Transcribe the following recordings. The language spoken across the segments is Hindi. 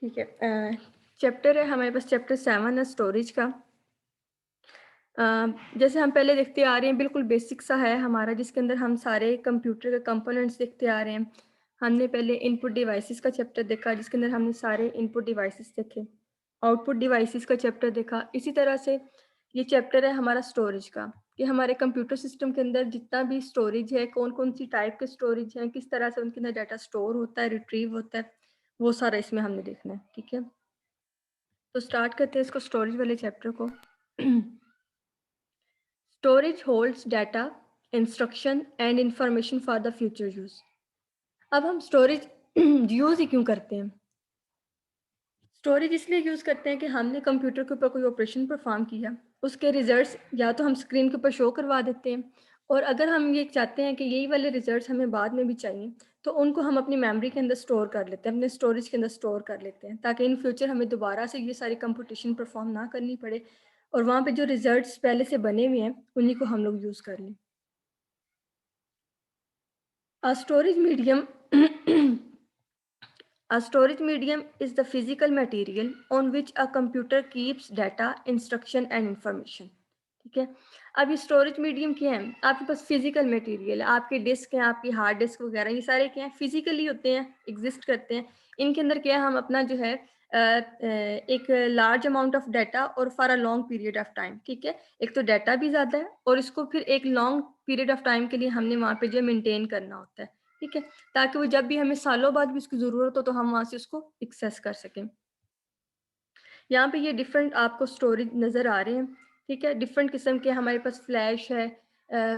ठीक है। चैप्टर है हमारे पास, चैप्टर 7 है स्टोरेज का। जैसे हम पहले देखते आ रहे हैं, बिल्कुल बेसिक सा है हमारा, जिसके अंदर हम सारे कंप्यूटर के कंपोनेंट्स देखते आ रहे हैं। हमने पहले इनपुट डिवाइसेस का चैप्टर देखा, जिसके अंदर हमने सारे इनपुट डिवाइसेस देखे। आउटपुट डिवाइसेस का चैप्टर देखा। इसी तरह से ये चैप्टर है हमारा स्टोरेज का, कि हमारे कंप्यूटर सिस्टम के अंदर जितना भी स्टोरेज है, कौन कौन सी टाइप के स्टोरेज हैं, किस तरह से उनके अंदर डाटा स्टोर होता है, रिट्रीव होता है, वो सारा इसमें हमने देखना है। ठीक है, तो स्टार्ट करते हैं इसको, स्टोरेज वाले चैप्टर को। Storage holds data, instruction and information for the future use. अब हम स्टोरेज यूज ही क्यों करते हैं? स्टोरेज इसलिए यूज करते हैं कि हमने कंप्यूटर के ऊपर कोई ऑपरेशन परफॉर्म किया, उसके रिजल्ट्स या तो हम स्क्रीन के ऊपर शो करवा देते हैं, और अगर हम ये चाहते हैं कि यही वाले रिजल्ट्स हमें बाद में भी चाहिए, तो उनको हम अपनी मेमोरी के अंदर स्टोर कर लेते हैं, अपने स्टोरेज के अंदर स्टोर कर लेते हैं, ताकि इन फ्यूचर हमें दोबारा से ये सारी कंपटीशन परफॉर्म ना करनी पड़े, और वहाँ पे जो रिजल्ट्स पहले से बने हुए हैं उन्हीं को हम लोग यूज़ कर लें। A storage medium A storage medium is the physical material on which a computer keeps data, instruction and information. ठीक है, अब ये स्टोरेज मीडियम क्या है? आपके पास फिजिकल मटेरियल है, आपके डिस्क हैं, आपकी हार्ड डिस्क वगैरह, ये सारे क्या हैं? फिजिकली होते हैं, एग्जिस्ट करते हैं। इनके अंदर क्या है? हम अपना जो है एक लार्ज अमाउंट ऑफ डाटा और for a long period of time. ठीक है, एक तो डाटा भी ज़्यादा है और इसको फिर एक लॉन्ग पीरियड ऑफ टाइम के लिए हमने वहाँ पे जो है मेंटेन करना होता है। ठीक है, ताकि वो जब भी हमें सालों बाद भी उसकी ज़रूरत हो तो हम वहाँ से उसको एक्सेस कर सकें। यहाँ पे ये डिफरेंट आपको स्टोरेज नज़र आ रहे हैं। ठीक है, डिफरेंट किस्म के हमारे पास फ्लैश है,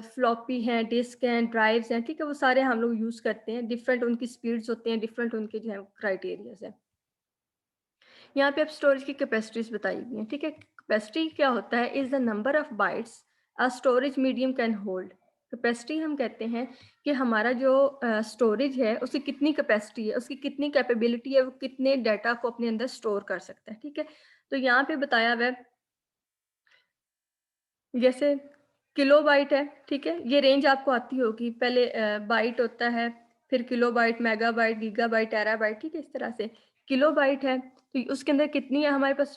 फ्लॉपी हैं, डिस्क हैं, ड्राइव्स हैं। ठीक है, वो सारे हम लोग यूज़ करते हैं। डिफरेंट उनकी स्पीड्स होते हैं, डिफरेंट उनके जो है क्राइटेरियाज हैं। यहाँ पे अब स्टोरेज की कैपेसिटीज बताई गई हैं। ठीक है, कैपेसिटी क्या होता है? Is the number of bytes a storage medium can hold. Capacity हम कहते हैं कि हमारा जो स्टोरेज है उसकी कितनी कैपेसिटी है, उसकी कितनी कैपेबिलिटी है, वो कितने डाटा को अपने अंदर स्टोर कर सकता है। ठीक है, तो यहाँ पे बताया हुआ है, जैसे किलोबाइट है। ठीक है, ये रेंज आपको आती होगी, पहले बाइट होता है, फिर किलोबाइट, मेगाबाइट, गीगाबाइट, टेराबाइट। ठीक है, इस तरह से किलोबाइट है तो उसके अंदर कितनी है हमारे पास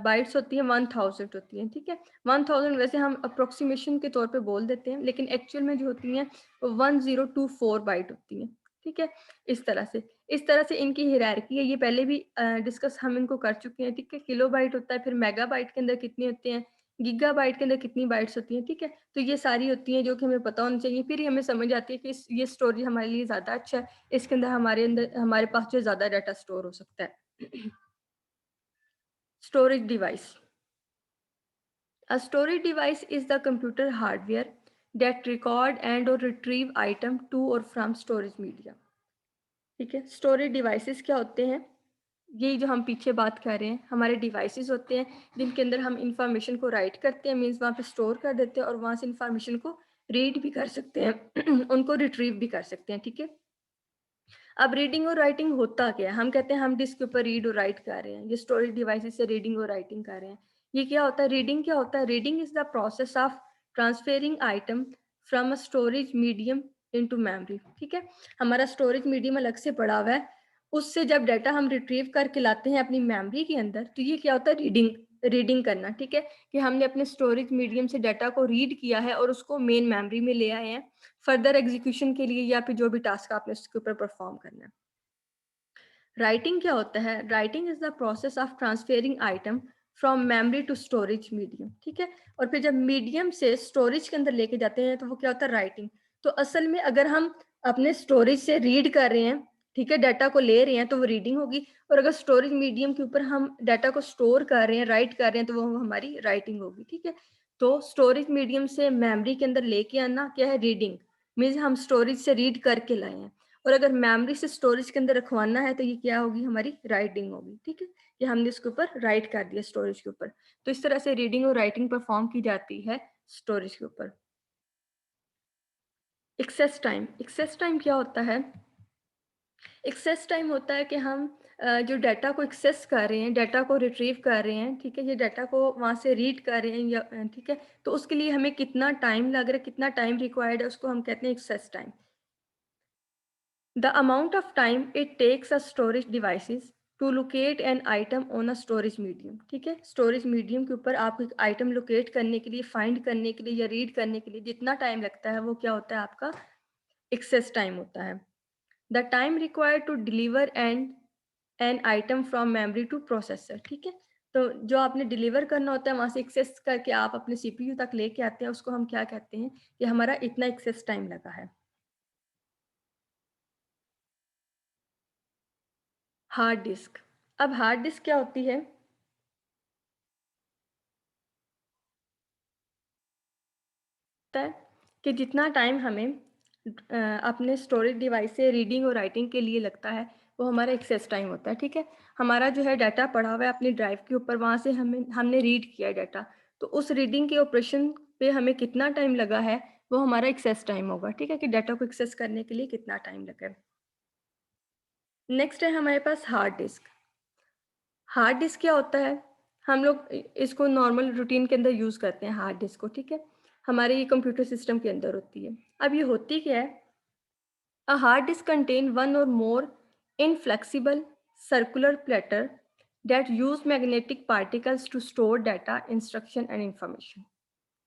बाइट्स होती हैं? 1000 होती हैं। ठीक है, 1000 वैसे हम अप्रोक्सीमेशन के तौर पे बोल देते हैं, लेकिन एक्चुअल में जो होती हैं वो 1024 बाइट होती हैं। ठीक है, इस तरह से इनकी हायरार्की है। ये पहले भी डिस्कस हम इनको कर चुके हैं। ठीक है, किलोबाइट होता है, फिर मेगाबाइट के अंदर कितने होते हैं, गीगाबाइट के अंदर कितनी बाइट्स होती हैं। ठीक है, तो ये सारी होती हैं जो कि हमें पता होनी चाहिए, फिर ही हमें समझ आती है कि ये स्टोरेज हमारे लिए ज़्यादा अच्छा है, इसके अंदर हमारे पास जो ज़्यादा डाटा स्टोर हो सकता है। Storage device. A storage device is the computer hardware that record and or retrieve item to or from storage media. ठीक है, स्टोरेज डिवाइसेस क्या होते हैं? यही जो हम पीछे बात कर रहे हैं, हमारे डिवाइसेस होते हैं जिनके अंदर हम इंफॉर्मेशन को राइट करते हैं, मीन्स वहाँ पे स्टोर कर देते हैं, और वहाँ से इंफॉर्मेशन को रीड भी कर सकते हैं उनको रिट्रीव भी कर सकते हैं। ठीक है, अब रीडिंग और राइटिंग होता क्या है? हम कहते हैं हम डिस्क के ऊपर रीड और राइट कर रहे हैं, ये स्टोरेज डिवाइसेस से रीडिंग और राइटिंग कर रहे हैं। ये क्या होता है? रीडिंग क्या होता है? Reading is the process of transferring item from a storage medium into memory. ठीक है, हमारा स्टोरेज मीडियम अलग से पड़ा हुआ है, उससे जब डाटा हम रिट्रीव करके लाते हैं अपनी मेमोरी के अंदर, तो ये क्या होता है? रीडिंग, रीडिंग करना। ठीक है, कि हमने अपने स्टोरेज मीडियम से डाटा को रीड किया है और उसको मेन मेमोरी में ले आए हैं फर्दर एग्जीक्यूशन के लिए, या फिर जो भी टास्क आपने उसके ऊपर परफॉर्म करना है। राइटिंग क्या होता है? Writing is the process of transferring item from memory to storage medium. ठीक है, और फिर जब मीडियम से स्टोरेज के अंदर लेके जाते हैं तो वो क्या होता है? राइटिंग। तो असल में अगर हम अपने स्टोरेज से रीड कर रहे हैं, ठीक है, डाटा को ले रहे हैं, तो वो रीडिंग होगी, और अगर स्टोरेज मीडियम के ऊपर हम डाटा को स्टोर कर रहे हैं, राइट कर रहे हैं, तो वो हमारी राइटिंग होगी। ठीक है, तो स्टोरेज मीडियम से मेमोरी के अंदर लेके आना क्या है? रीडिंग, मीन्स हम स्टोरेज से रीड करके लाए हैं, और अगर मेमोरी से स्टोरेज के अंदर रखवाना है तो ये क्या होगी? हमारी राइटिंग होगी। ठीक है, कि हमने इसके ऊपर राइट कर दिया स्टोरेज के ऊपर। तो इस तरह से रीडिंग और राइटिंग परफॉर्म की जाती है स्टोरेज के ऊपर। Access time. एक्सेस टाइम क्या होता है? एक्सेस टाइम होता है कि हम जो डाटा को एक्सेस कर रहे हैं, डाटा को रिट्रीव कर रहे हैं, ठीक है, ये डाटा को वहाँ से रीड कर रहे हैं, या ठीक है, तो उसके लिए हमें कितना टाइम लग रहा है, कितना टाइम रिक्वायर्ड है, उसको हम कहते हैं access time. The amount of time it takes a storage devices to locate an item on a storage medium, ठीक है। स्टोरेज मीडियम के ऊपर आपको एक आइटम लोकेट करने के लिए, फाइंड करने के लिए या रीड करने के लिए जितना टाइम लगता है वो क्या होता है, आपका एक्सेस टाइम होता है। The time required to deliver an item from memory to processor, ठीक है। तो जो आपने डिलीवर करना होता है वहां से एक्सेस करके आप अपने सीपीयू तक लेके आते हैं, उसको हम क्या कहते हैं कि हमारा इतना एक्सेस टाइम लगा है। Hard disk. अब हार्ड डिस्क क्या होती है, होता है कि जितना टाइम हमें अपने स्टोरेज डिवाइस से रीडिंग और राइटिंग के लिए लगता है वो हमारा एक्सेस टाइम होता है, ठीक है। हमारा जो है डाटा पड़ा हुआ है अपनी ड्राइव के ऊपर, वहाँ से हमने रीड किया है डाटा, तो उस रीडिंग के ऑपरेशन पे हमें कितना टाइम लगा है वो हमारा एक्सेस टाइम होगा, ठीक है, कि डाटा को एक्सेस करने के लिए कितना टाइम लगा है। नेक्स्ट है हमारे पास हार्ड डिस्क। हार्ड डिस्क क्या होता है, हम लोग इसको नॉर्मल रूटीन के अंदर यूज़ करते हैं हार्ड डिस्क को, ठीक है। हमारे ये कंप्यूटर सिस्टम के अंदर होती है। अब ये होती क्या है, a hard disk contain one or more inflexible circular platter that use magnetic particles to store data, instruction and information,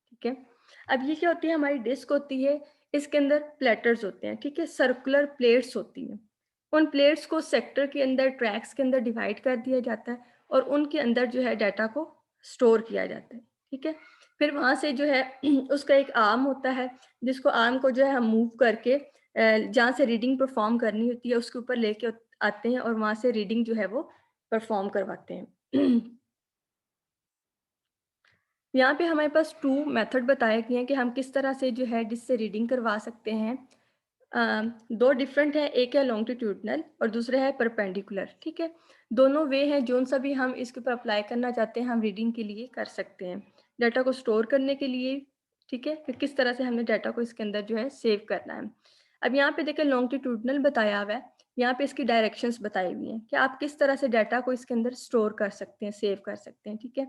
ठीक है। अब ये क्या होती है, हमारी डिस्क होती है, इसके अंदर प्लेटर्स होते हैं, ठीक है, सर्कुलर प्लेट्स होती हैं। उन प्लेट्स को सेक्टर के अंदर, ट्रैक्स के अंदर डिवाइड कर दिया जाता है और उनके अंदर जो है डाटा को स्टोर किया जाता है, ठीक है। फिर वहाँ से जो है उसका एक आर्म होता है, जिसको आर्म को जो है हम मूव करके जहाँ से रीडिंग परफॉर्म करनी होती है उसके ऊपर लेके आते हैं और वहाँ से रीडिंग जो है वो परफॉर्म करवाते हैं। यहाँ पे हमारे पास 2 मेथड बताए गए हैं कि हम किस तरह से जो है जिससे रीडिंग करवा सकते हैं। 2 डिफरेंट है, एक है लॉन्गिट्यूडनल और दूसरा है परपेंडिकुलर, ठीक है। दोनों वे हैं जोन सा भी हम इसके ऊपर अप्लाई करना चाहते हैं हम रीडिंग के लिए कर सकते हैं। डाटा को स्टोर करने के लिए, ठीक है, कि किस तरह से हमने डाटा को इसके अंदर जो है सेव करना है। अब यहाँ पे देखिए लॉन्गिट्यूडनल बताया हुआ है, यहाँ पे इसकी डायरेक्शंस बताई हुई हैं कि आप किस तरह से डाटा को इसके अंदर स्टोर कर सकते हैं, सेव कर सकते हैं, ठीक है।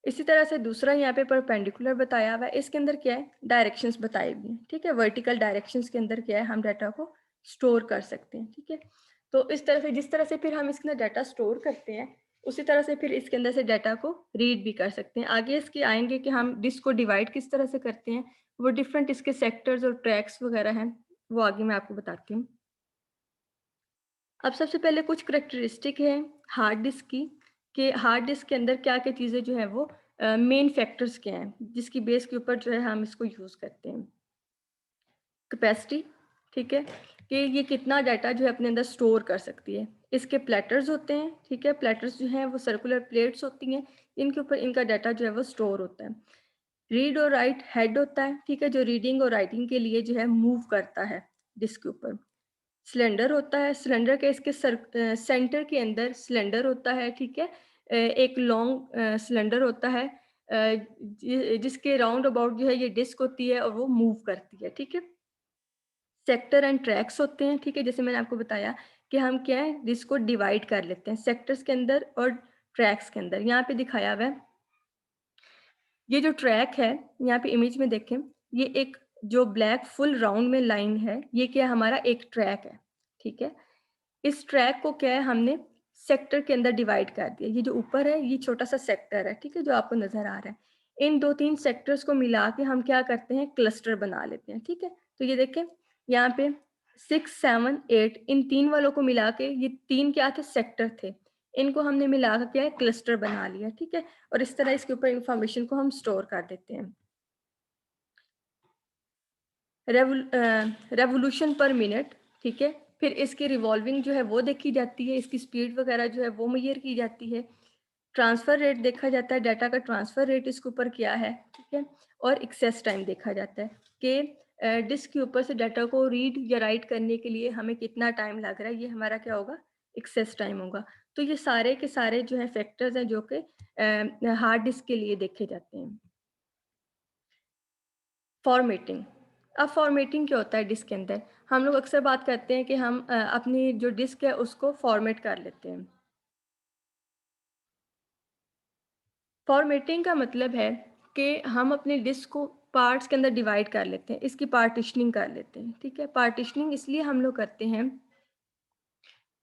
इसी तरह से दूसरा यहाँ पे परपेंडिकुलर बताया हुआ है, इसके अंदर क्या है, डायरेक्शंस बताई हुई हैं, ठीक है। वर्टिकल डायरेक्शंस के अंदर क्या है, हम डाटा को स्टोर कर सकते हैं, ठीक है। तो इस तरह से, जिस तरह से फिर हम इसके अंदर डाटा स्टोर करते हैं उसी तरह से फिर इसके अंदर से डाटा को रीड भी कर सकते हैं। आगे इसके आएंगे कि हम डिस्क को डिवाइड किस तरह से करते हैं, वो डिफरेंट इसके सेक्टर्स और ट्रैक्स वगैरह हैं, वो आगे मैं आपको बताती हूँ। अब सबसे पहले कुछ करैक्टरिस्टिक है हार्ड डिस्क की, कि हार्ड डिस्क के अंदर क्या-क्या चीज़ें जो हैं वो मेन फैक्टर्स क्या हैं, जिसकी बेस के ऊपर जो है हम इसको यूज़ करते हैं। कैपेसिटी, ठीक है, कि ये कितना डाटा जो है अपने अंदर स्टोर कर सकती है। इसके प्लेटर्स होते हैं, ठीक है, प्लेटर्स जो हैं वो सर्कुलर प्लेट्स होती हैं, इनके ऊपर इनका डाटा जो है वो स्टोर होता है। रीड और राइट हेड होता है, ठीक है, जो रीडिंग और राइटिंग के लिए जो है मूव करता है डिस्क के ऊपर। सिलेंडर होता है, सिलेंडर के इसके सेंटर के अंदर सिलेंडर होता है, ठीक है। एक लॉन्ग सिलेंडर होता है जिसके राउंड अबाउट जो है ये डिस्क होती है और वो मूव करती है, ठीक है। सेक्टर एंड ट्रैक्स होते हैं, ठीक है, जैसे मैंने आपको बताया कि हम क्या है डिस्क को डिवाइड कर लेते हैं सेक्टर्स के अंदर और ट्रैक्स के अंदर। यहाँ पे दिखाया हुआ है, ये जो ट्रैक है यहाँ पे इमेज में देखें, ये एक जो ब्लैक फुल राउंड में लाइन है, ये क्या है, हमारा एक ट्रैक है, ठीक है। इस ट्रैक को क्या है, हमने सेक्टर के अंदर डिवाइड कर दिया। ये जो ऊपर है ये छोटा सा सेक्टर है, ठीक है, जो आपको नजर आ रहा है। इन 2-3 सेक्टर्स को मिला के हम क्या करते हैं, क्लस्टर बना लेते हैं, ठीक है। तो ये देखें यहाँ पे 6, 7, 8 इन 3 वालों को मिला के, ये 3 क्या थे, सेक्टर थे, इनको हमने मिला के क्या है, क्लस्टर बना लिया, ठीक है। और इस तरह इसके ऊपर इंफॉर्मेशन को हम स्टोर कर देते हैं। रेवोल्यूशन पर मिनट, ठीक है। फिर इसकी रिवॉल्विंग जो है वो देखी जाती है, इसकी स्पीड वगैरह जो है वो मेजर की जाती है। ट्रांसफ़र रेट देखा जाता है, डाटा का ट्रांसफ़र रेट इसके ऊपर क्या है, ठीक है। और एक्सेस टाइम देखा जाता है कि डिस्क के ऊपर से डाटा को रीड या राइट करने के लिए हमें कितना टाइम लग रहा है, ये हमारा क्या होगा, एक्सेस टाइम होगा। तो ये सारे के सारे जो है फैक्टर्स हैं जो कि हार्ड डिस्क के लिए देखे जाते हैं। फॉर्मेटिंग। अब फॉर्मेटिंग क्या होता है डिस्क के अंदर, हम लोग अक्सर बात करते हैं कि हम अपनी जो डिस्क है उसको फॉर्मेट कर लेते हैं। फॉर्मेटिंग का मतलब है कि हम अपने डिस्क को पार्ट्स के अंदर डिवाइड कर लेते हैं, इसकी पार्टिशनिंग कर लेते हैं, ठीक है। पार्टिशनिंग इसलिए हम लोग करते हैं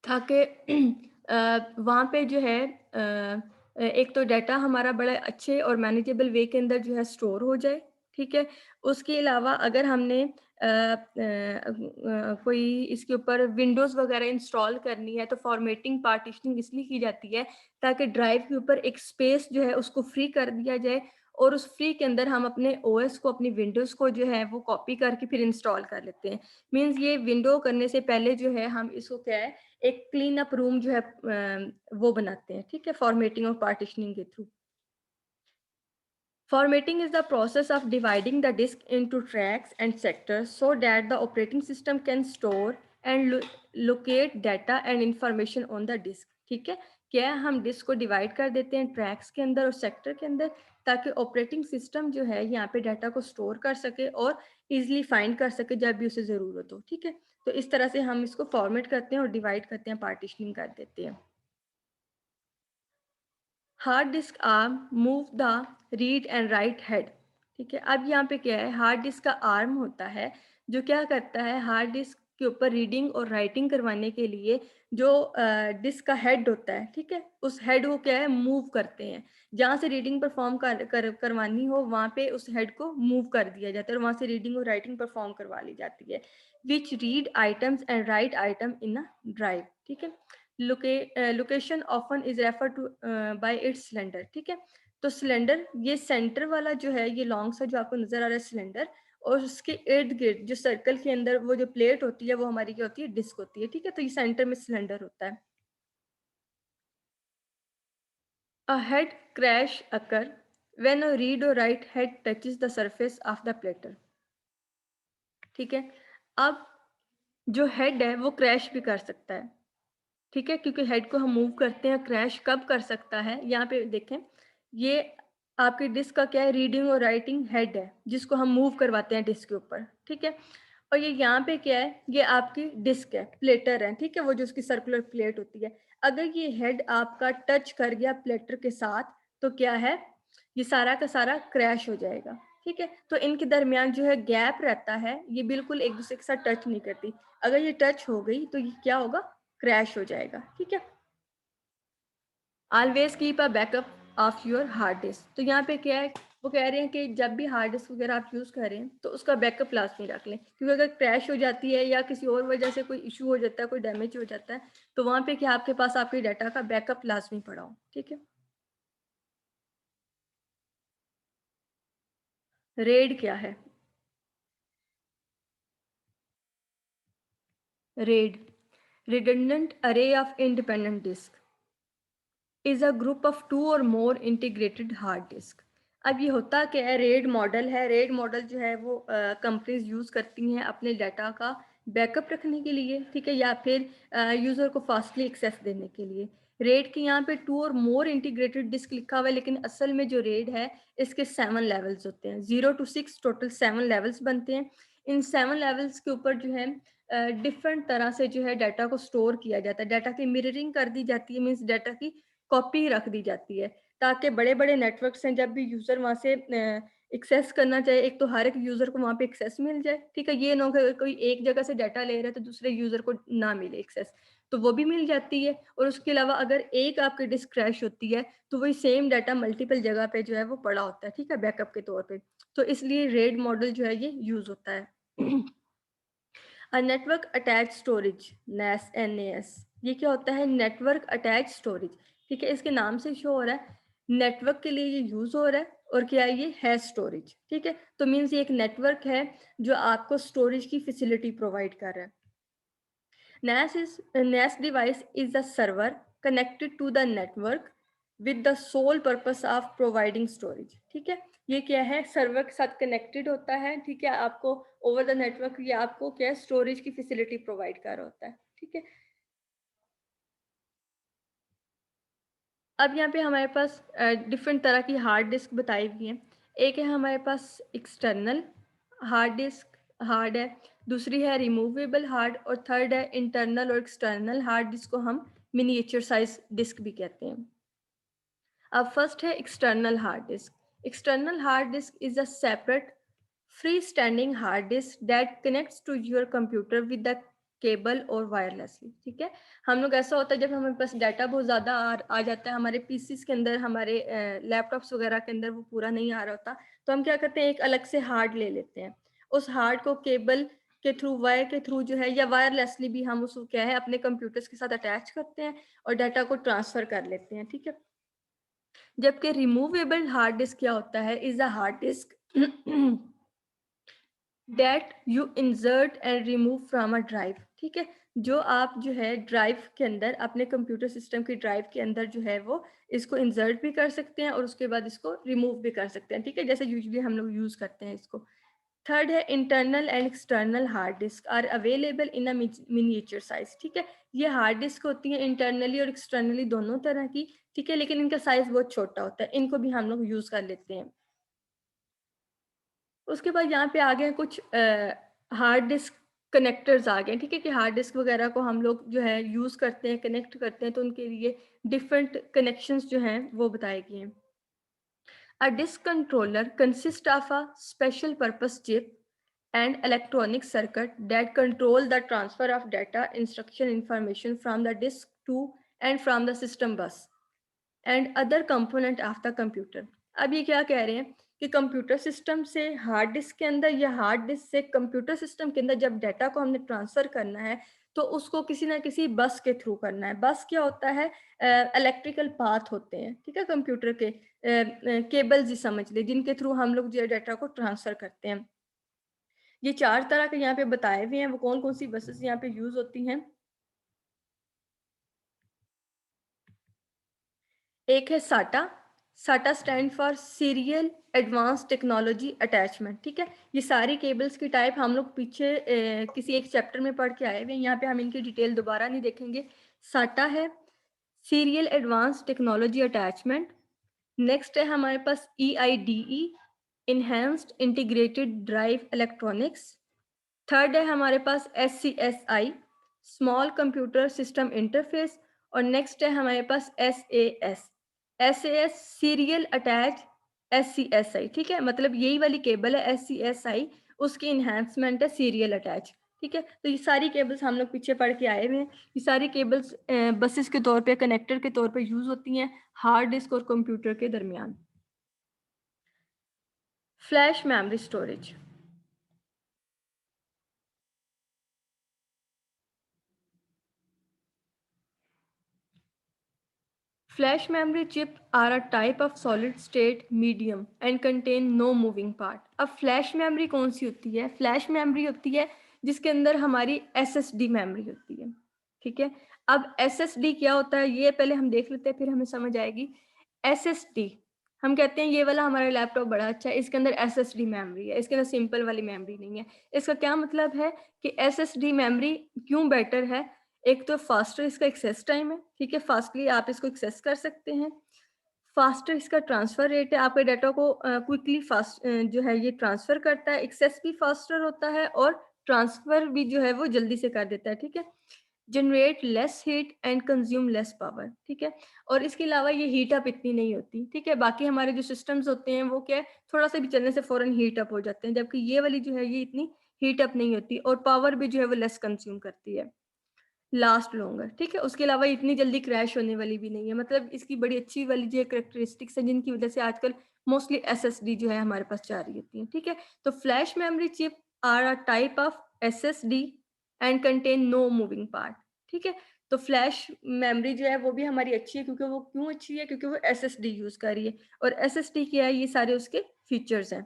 ताकि वहाँ पे जो है एक तो डाटा हमारा बड़ा अच्छे और मैनेजेबल वे के अंदर जो है स्टोर हो जाए, ठीक है? उसके अलावा अगर हमने कोई इसके ऊपर विंडोज़ वगैरह इंस्टॉल करनी है, तो फॉर्मेटिंग, पार्टीशनिंग इसलिए की जाती है, ताकि ड्राइव के ऊपर एक स्पेस जो है उसको फ्री कर दिया जाए और उस फ्री के अंदर हम अपने ओएस को, अपनी विंडोज़ को जो है वो कॉपी करके फिर इंस्टॉल कर लेते हैं। मीन्स ये विंडो करने से पहले जो है हम इसको क्या है, एक क्लीन अप रूम जो है वो बनाते हैं, ठीक है? फॉर्मेटिंग और पार्टीशनिंग के through. Formatting is the process of dividing the disk into tracks and sectors so that the operating system can store and locate data and information on the disk. ठीक है? क्या है, हम डिस्क को डिवाइड कर देते हैं ट्रैक्स के अंदर और सेक्टर के अंदर, ताकि ऑपरेटिंग सिस्टम जो है यहाँ पे डाटा को स्टोर कर सके और इजीली फाइंड कर सके जब भी उसे ज़रूरत हो, ठीक है? तो इस तरह से हम इसको फॉर्मेट करते हैं और डिवाइड करते हैं, पार्टीशनिंग कर देते हैं। Hard disk arm move the read and write head, ठीक है? अब यहाँ पे क्या है, हार्ड डिस्क का आर्म होता है जो क्या करता है, हार्ड डिस्क के ऊपर रीडिंग और राइटिंग करवाने के लिए जो डिस्क का हेड होता है, ठीक है? उस हेड को क्या है, मूव करते हैं। जहाँ से रीडिंग परफॉर्म करवानी हो वहाँ पे उस हेड को मूव कर दिया जाता है और वहाँ से रीडिंग और राइटिंग परफॉर्म करवा ली जाती है। Which read items and write item in a drive, ठीक है? Location often is refer to by its cylinder, ठीक है? तो सिलेंडर, ये सेंटर वाला जो है, ये लॉन्ग सा जो आपको नजर आ रहा है सिलेंडर, और उसके इर्द गिर्द जो सर्कल के अंदर वो जो प्लेट होती है वो हमारी क्या होती है, डिस्क होती है, ठीक है? तो ये सेंटर में सिलेंडर होता है। A head crash occur when a read or write head touches the surface of the platter, ठीक है? अब जो हेड है वो क्रैश भी कर सकता है, ठीक है? क्योंकि हेड को हम मूव करते हैं, क्रैश कब कर सकता है, यहाँ पे देखें, ये आपकी डिस्क का क्या है, रीडिंग और राइटिंग हेड है जिसको हम मूव करवाते हैं डिस्क के ऊपर, ठीक है? और ये यहाँ पे क्या है, ये आपकी डिस्क है, प्लेटर है, ठीक है? वो जो उसकी सर्कुलर प्लेट होती है। अगर ये हेड आपका टच कर गया प्लेटर के साथ, तो क्या है, ये सारा का सारा क्रैश हो जाएगा, ठीक है? तो इनके दरमियान जो है गैप रहता है, ये बिल्कुल एक दूसरे के साथ टच नहीं करती। अगर ये टच हो गई तो ये क्या होगा, क्रैश हो जाएगा, ठीक है? Always keep a backup of your hard disk, तो यहाँ पे क्या है, वो कह रहे हैं कि जब भी हार्ड डिस्क वगैरह आप यूज़ करें तो उसका बैकअप लाजमी रख लें, क्योंकि अगर क्रैश हो जाती है या किसी और वजह से कोई इशू हो जाता है, कोई डैमेज हो जाता है, तो वहाँ पे क्या आपके पास आपके डाटा का बैकअप लाजमी पड़ा हो, ठीक है? रेड क्या है? RAID, redundant array of independent disk is a group of two or more integrated hard disk. अब ये होता क्या है, रेड मॉडल है। रेड मॉडल जो है वो कंपनीज यूज़ करती हैं अपने डाटा का बैकअप रखने के लिए, ठीक है, या फिर यूज़र को फास्टली एक्सेस देने के लिए। रेड के यहाँ पे to or more integrated disc लिखा हुआ है, लेकिन असल में जो रेड है इसके 7 लेवल्स होते हैं, 0 to 6, टोटल 7 लेवल्स बनते हैं। इन 7 लेवल्स के ऊपर जो है डिफरेंट तरह से जो है डाटा को स्टोर किया जाता है, डाटा की मिररिंग कर दी जाती है, मीन्स डाटा की कॉपी रख दी जाती है, ताकि बड़े-बड़े नेटवर्क्स हैं, जब भी यूज़र वहाँ से एक्सेस करना चाहे, एक तो हर एक यूज़र को वहाँ पे एक्सेस मिल जाए, ठीक है? ये ना हो कि कोई एक जगह से डाटा ले रहा है तो दूसरे यूज़र को ना मिले एक्सेस, तो वो भी मिल जाती है। और उसके अलावा अगर एक आपकी डिस्क क्रैश होती है, तो वही सेम डाटा मल्टीपल जगह पे जो है वो पड़ा होता है, ठीक है? बैकअप के तौर पे। तो इसलिए रेड मॉडल जो है ये यूज़ होता है। नेटवर्क अटैच स्टोरेज, नेस, एनएएस, ये क्या होता है, नेटवर्क अटैच स्टोरेज, ठीक है? इसके नाम से शो हो रहा है नेटवर्क के लिए ये यूज हो रहा है, और क्या है, ये है स्टोरेज, ठीक है? तो मीन्स ये एक नेटवर्क है जो आपको स्टोरेज की फैसिलिटी प्रोवाइड कर रहा है। NAS device is a server connected to the network with the sole purpose of providing storage, ठीक है? ये क्या है, सर्वर के साथ कनेक्टेड होता है, ठीक है? आपको ओवर द नेटवर्क ये आपको क्या है, स्टोरेज की फैसिलिटी प्रोवाइड कर रहा होता है, ठीक है? अब यहाँ पे हमारे पास डिफरेंट तरह की हार्ड डिस्क बताई हुई हैं। एक है हमारे पास एक्सटर्नल हार्ड डिस्क, हार्ड है। दूसरी है रिमूवेबल हार्ड, और थर्ड है इंटरनल और एक्सटर्नल हार्ड डिस्क को हम मिनिएचर साइज डिस्क भी कहते हैं। अब फर्स्ट है external hard disk. External hard disk is a separate free standing hard disk that connects to your computer with the cable or wirelessly. ठीक है, हम लोग ऐसा होता है जब हमारे पास डाटा बहुत ज़्यादा आ जाता है हमारे पीसीस के अंदर, हमारे लैपटॉप्स वगैरह के अंदर वो पूरा नहीं आ रहा होता, तो हम क्या करते हैं एक अलग से हार्ड ले लेते हैं। उस हार्ड को केबल के थ्रू, वायर के थ्रू जो है, या वायरलेसली भी हम उसको क्या है अपने कंप्यूटर्स के साथ अटैच करते हैं और डाटा को ट्रांसफ़र कर लेते हैं। ठीक है, जबकि रिमूवेबल हार्ड डिस्क क्या होता है, is a hard disk that you insert and remove from a drive. ठीक है, जो आप जो है ड्राइव के अंदर, अपने कंप्यूटर सिस्टम की ड्राइव के अंदर जो है वो इसको इंसर्ट भी कर सकते हैं और उसके बाद इसको रिमूव भी कर सकते हैं। ठीक है, जैसे यूजुअली हम लोग यूज़ करते हैं इसको। थर्ड है internal and external hard disk are available in a miniature size. ठीक है, ये हार्ड डिस्क होती है इंटरनली और एक्सटर्नली दोनों तरह की। ठीक है, लेकिन इनका साइज बहुत छोटा होता है, इनको भी हम लोग यूज़ कर लेते हैं। उसके बाद यहाँ पे आ गए कुछ हार्ड डिस्क कनेक्टर्स आ गए। ठीक है, कि हार्ड डिस्क वगैरह को हम लोग जो है यूज़ करते हैं, कनेक्ट करते हैं, तो उनके लिए डिफरेंट कनेक्शंस जो हैं वो बताए गए हैं। A disk controller consists of a special purpose chip and electronic circuit that control the transfer of data, instruction information from the disk to and from the system bus and other component of the computer. अब ये क्या कह रहे हैं कि कंप्यूटर सिस्टम से हार्ड डिस्क के अंदर या हार्ड डिस्क से कंप्यूटर सिस्टम के अंदर जब डाटा को हमने ट्रांसफ़र करना है तो उसको किसी ना किसी बस के थ्रू करना है। बस क्या होता है, इलेक्ट्रिकल पाथ होते हैं। ठीक है, कंप्यूटर के केबल्स ही समझ ले, जिनके थ्रू हम लोग जो डाटा को ट्रांसफ़र करते हैं। ये 4 तरह के यहाँ पे बताए हुए हैं, वो कौन कौन सी बसेस यहाँ पे यूज़ होती हैं। एक है साटा। साटा stand for serial advance technology attachment. ठीक है, ये सारी केबल्स की टाइप हम लोग पीछे किसी एक चैप्टर में पढ़ के आए हुए हैं, यहाँ पे हम इनकी डिटेल दोबारा नहीं देखेंगे। साटा है serial advance technology attachment. Next है हमारे पास EIDE, enhanced integrated drive electronics. Third है हमारे पास SCSI, small computer system interface. और नेक्स्ट है हमारे पास SAS सीरियल अटैच SCSI। ठीक है, मतलब यही वाली केबल है SCSI, उसकी इन्हेंसमेंट है सीरियल अटैच। ठीक है, तो ये सारी केबल्स हम लोग पीछे पढ़ के आए हुए हैं। ये सारी केबल्स बसेस के तौर पे, कनेक्टर के तौर पे यूज होती हैं हार्ड डिस्क और कंप्यूटर के दरमियान। Flash memory storage. Flash memory chips are a type of solid state medium and contain no moving part. अब फ्लैश मेमोरी कौन सी होती है? फ्लैश मेमोरी होती है जिसके अंदर हमारी SSD मेमोरी होती है। ठीक है, अब SSD क्या होता है ये पहले हम देख लेते हैं, फिर हमें समझ आएगी। SSD हम कहते हैं ये वाला हमारा लैपटॉप बड़ा अच्छा है, इसके अंदर SSD मेमोरी है, इसके अंदर सिंपल वाली मेमोरी नहीं है। इसका क्या मतलब है कि SSD मेमोरी क्यों बेटर है? एक तो फास्टर इसका एक्सेस टाइम है। ठीक है, फास्टली आप इसको एक्सेस कर सकते हैं। फास्टर इसका ट्रांसफ़र रेट है, आपके डाटा को क्विकली फास्ट जो है ये ट्रांसफ़र करता है। एक्सेस भी फास्टर होता है और ट्रांसफ़र भी जो है वो जल्दी से कर देता है। ठीक है, generate less heat and consume less power. ठीक है, और इसके अलावा ये हीट अप इतनी नहीं होती। ठीक है, बाकी हमारे जो सिस्टम्स होते हैं वो क्या है, थोड़ा सा भी चलने से फ़ौरन हीट अप हो जाते हैं, जबकि ये वाली जो है ये इतनी हीट अप नहीं होती और पावर भी जो है वो लेस कंज्यूम करती है, लास्ट लॉन्गर। ठीक है, उसके अलावा इतनी जल्दी क्रैश होने वाली भी नहीं है। मतलब इसकी बड़ी अच्छी वाली जो कैरेक्टरिस्टिक्स है जिनकी वजह से आजकल मोस्टली SSD जो है हमारे पास जा रही होती है। ठीक है, तो flash memory chip are a type of SSD and contain no moving part. ठीक है, तो फ्लैश मेमोरी जो है वो भी हमारी अच्छी है, क्योंकि वो क्यों अच्छी है, क्योंकि वो SSD यूज कर रही है। और SSD क्या है, ये सारे उसके फीचर्स हैं।